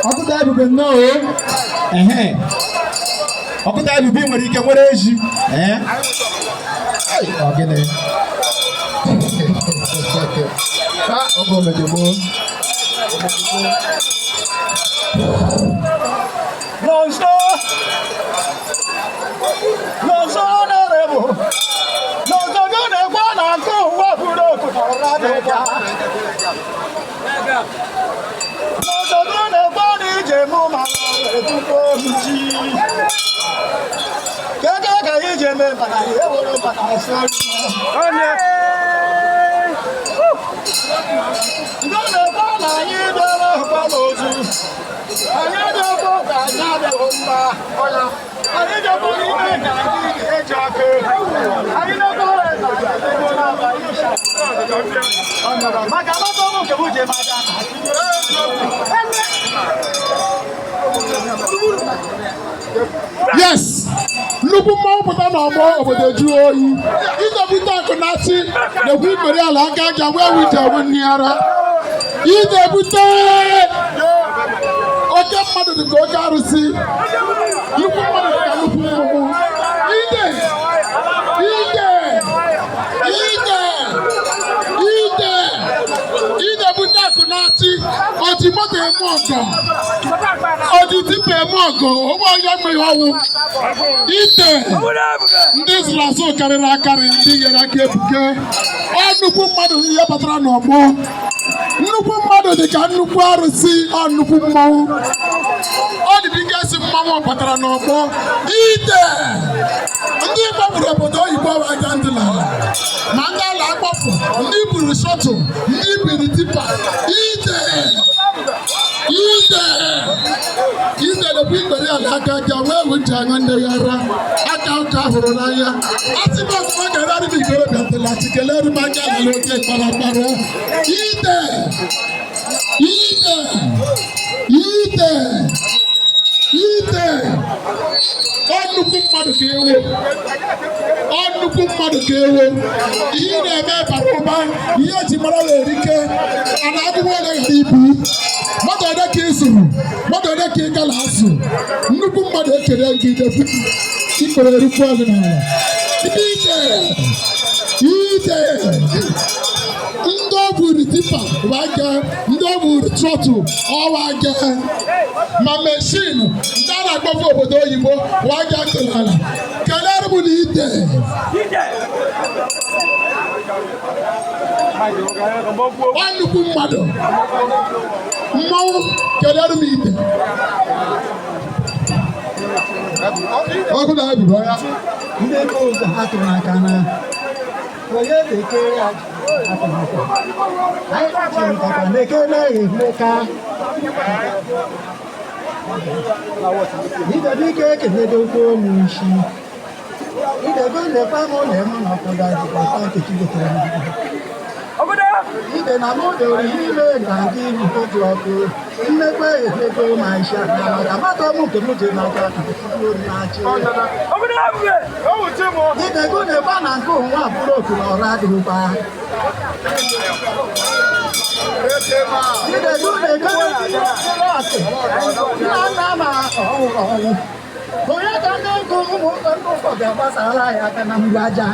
Ọkụta ebube nnọọ ọkụta ebube nwere ike nwere eji ọgịnị ọgụ omegbo n'ọzọ na-erebu n'ọzọ gị na-ekwe na nke ụwa bụrụ okutara dịga n'ọzọ gị na-ekwe na ije mụ mana etubo mji keke ka ije mee mana ihe were mana asọ onye ndị na-ekwe na anyị bịara ọkwa n'ozu anyị adịghị ka anyị adịghị mma anyị ga-abụ ime ka anyị eji aka anyị na-ekwe maka amata ọmụ nke bụ jem aja yes nnukwu mmanwụ pụta n'ọgbọ obodo jụọ oyi idebute akụ na achị na-ekwu ikpere ala aka aja wee wije ewu nri ara idebute oke mmadụ dị ka oke arụsị nnukwu mmadụ dị ka nnukwu mmụọ idebute akụ na achị oji moto eme ọgọ oji tipa eme ọgọ ụgbọ onye mmiri ọnwụ ite ndị zụrụ azụ karịrị akarị ndị nyere aka ebuke ọ nnukwu mmadụ ihe batara n'ọgbọ nnukwu mmadụ dị ka nnukwu arụsị ọ nnukwu mmanwụ ọ dị dịka esi mmanwụ batara n'ọgbọ ite ndị gbapụrụ obodo oyibo aja ndị n'ala ma ndị ala akpọpụ ndị buru shọtụl ndị buru tipa ite na-ekwu ikpere ala aka aja wee wụcha anya nne ya ara aka ụka hụrụ n'anya asị m ọkụma ga-erarị m ikorobịa ntịlachi kelere m anya ala oke kparakpara ite nnukwu mmadụ ka ewu ihe na-eme bara ụba ihe eji mara ya erike a na-agụgụ ole ghara ibu mmadụ ole ka ị zụrụ mmadụ ole ka ị gala azụ nnukwu mmadụ ekere gị ikpere erukwu ọdịnala ite ndị ọ bụrụ tipa waga ndị ọ bụrụ trọtụ ọwaga ma meshin ndị a na-akpọfe obodo oyibo waga tụlara kelere bụ na ite nnukwu mmadụ mmanwụ kelere m ite ọkụ na-eburu ya ndị ebe ụzọ ha tụrụ aka na onye bekee ya anyị kpachiri nkata na-ekele emeka idebe ike ekeledokwa ụmụ isi idebe lekwa m ụlọ m na ọkụda jikọta nkechi gotere ide na mụ doro ime na ndị otu ọkụ mmekwa efego ma isha maka mata ọmụ nke m ji n'aka na-achị idego na-egba na nke ụwa bụrụ otu na ọrụ adịghịkwa idego na-ego nna ma ọnwụ onye ka ndị nkụ ụmụ ụkọ ga-agbasara ya aka na mgbe aja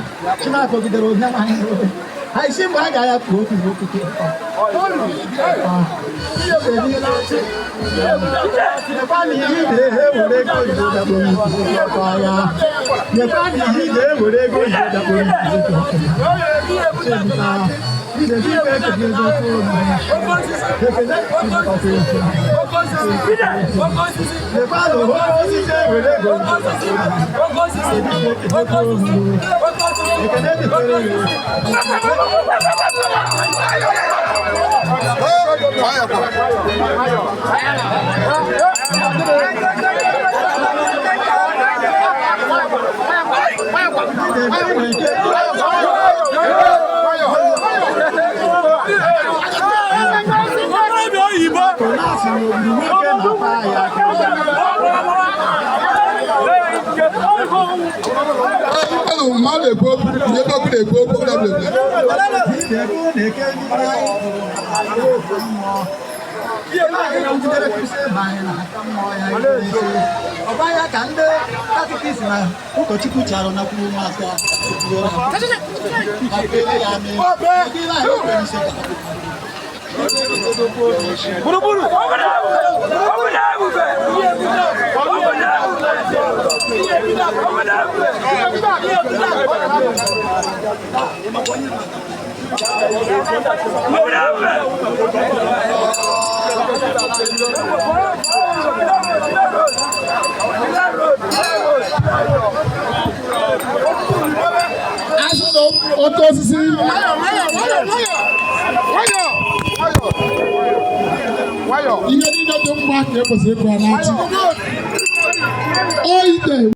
chinakogidere onye nwanyị n'obe ha isi mgbe a ga-ya pụọ okwu okwute nyekwana ihe ị ga-ewere ego oyibo dakporo ọkọ ya nyekwana ihe ị ga-ewere ego oyibo dakporo ọbanya ka ndị katikisi na ụkọchukwu chara na kwuru ụmụaka gburugburu otu osisi ihe niile dị mma ka e kwesịrị ịkụ n'achị.